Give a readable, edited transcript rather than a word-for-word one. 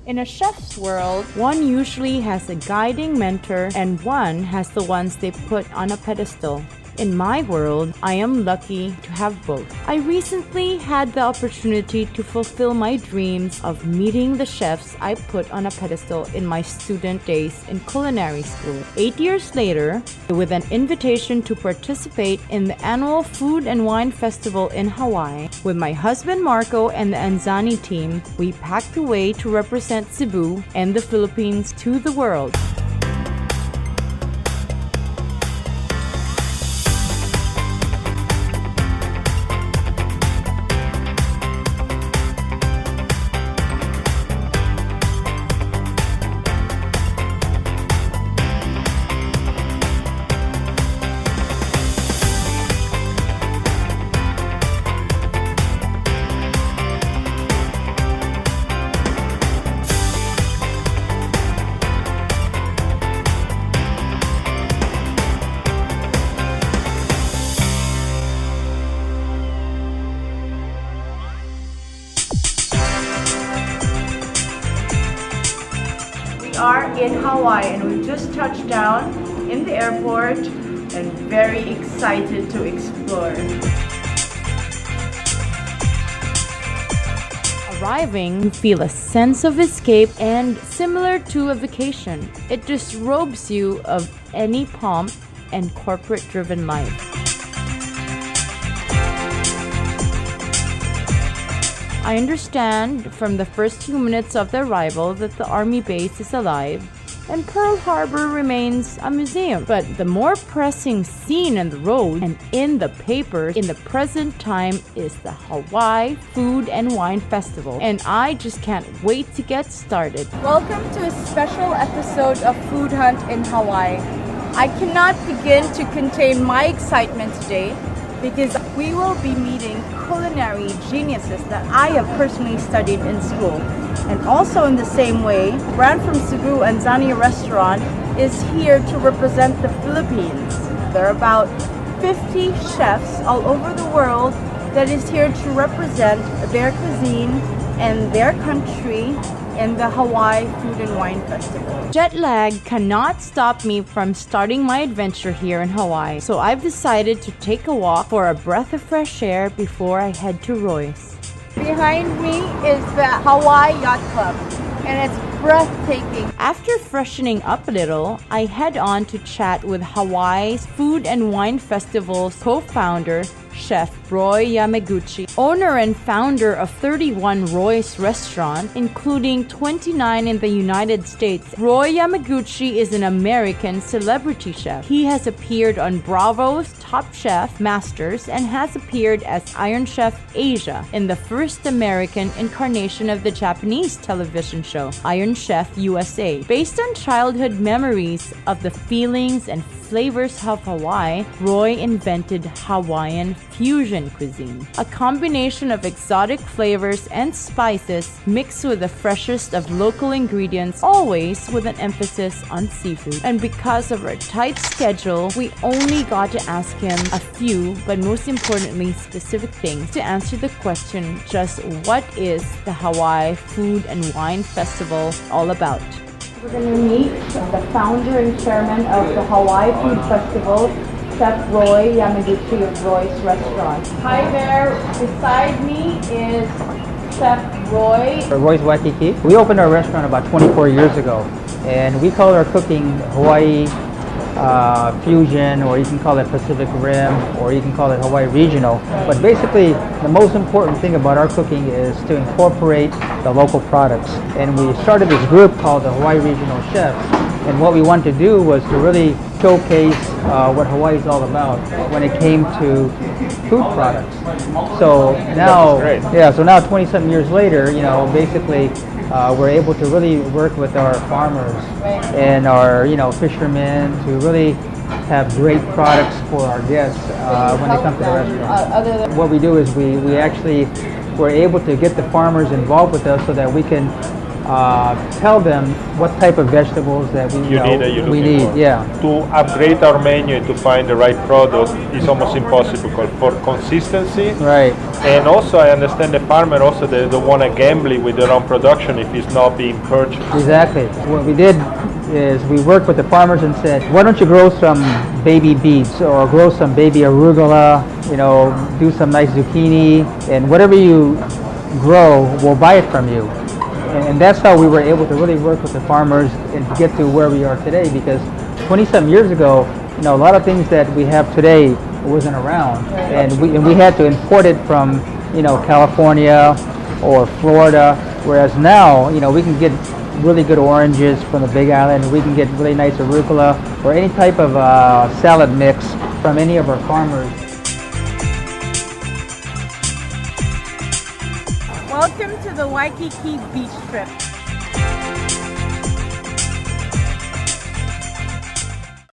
In a chef's world, one usually has a guiding mentor and one has the ones they put on a pedestal. In my world, I am lucky to have both. I recently had the opportunity to fulfill my dreams of meeting the chefs I put on a pedestal in my student days in culinary school. 8 years later, with an invitation to participate in the annual Food and Wine Festival in Hawaii, with my husband Marco and the Anzani team, we packed away to represent Cebu and the Philippines to the world. We are in Hawaii and we just touched down in the airport and very excited to explore. Arriving, you feel a sense of escape and similar to a vacation. It disrobes you of any pomp and corporate-driven life. I understand from the first few minutes of the arrival that the Army base is alive and Pearl Harbor remains a museum. But the more pressing scene on the road and in the papers in the present time is the Hawai'i Food and Wine Festival. And I just can't wait to get started. Welcome to a special episode of Food Hunt in Hawaii. I cannot begin to contain my excitement today because we will be meeting culinary geniuses that I have personally studied in school. And also in the same way, a brand from Cebu, Anzani Restaurant, is here to represent the Philippines. There are about 50 chefs all over the world that is here to represent their cuisine and their country in the Hawai'i Food and Wine Festival. Jet lag cannot stop me from starting my adventure here in Hawaii, so I've decided to take a walk for a breath of fresh air before I head to Roy's. Behind me is the Hawaii Yacht Club, and it's breathtaking. After freshening up a little, I head on to chat with Hawaii's Food and Wine Festival's co-founder, Chef Roy Yamaguchi, owner and founder of 31 Roy's restaurants, including 29 in the United States. Roy Yamaguchi is an American celebrity chef. He has appeared on Bravo's Top Chef Masters and has appeared as Iron Chef Asia in the first American incarnation of the Japanese television show, Iron Chef USA. Based on childhood memories of the feelings and flavors of Hawaii, Roy invented Hawaiian fusion cuisine, a combination of exotic flavors and spices mixed with the freshest of local ingredients, always with an emphasis on seafood. And because of our tight schedule, we only got to ask him a few, but most importantly, specific things to answer the question, just what is the Hawai'i Food and Wine Festival all about? We're going to meet the founder and chairman of the Hawai'i Food Festival, Chef Roy Yamaguchi of Roy's Restaurant. Hi there, beside me is Chef Roy. Roy's Waikiki. We opened our restaurant about 24 years ago, and we call our cooking Hawaii fusion, or you can call it Pacific Rim, or you can call it Hawaii regional. But basically, the most important thing about our cooking is to incorporate the local products. And we started this group called the Hawaii Regional Chefs. And what we wanted to do was to really showcase what Hawaii is all about when it came to food products. So now, so now 20-something years later, basically we're able to really work with our farmers and our, fishermen to really have great products for our guests when they come to the restaurant. What we do is we're able to get the farmers involved with us so that we can tell them what type of vegetables that we we need. Yeah. To upgrade our menu to find the right product is almost impossible for consistency. Right. And also, I understand the farmer also they don't want to gamble with their own production if it's not being purchased. Exactly. What we did is we worked with the farmers and said, why don't you grow some baby beets or grow some baby arugula, do some nice zucchini, and whatever you grow, we'll buy it from you. And that's how we were able to really work with the farmers and to get to where we are today, because 20-some years ago, a lot of things that we have today wasn't around, and we had to import it from, California or Florida, whereas now, we can get really good oranges from the Big Island. We can get really nice arugula or any type of salad mix from any of our farmers. Welcome to the Waikiki Beach Trip.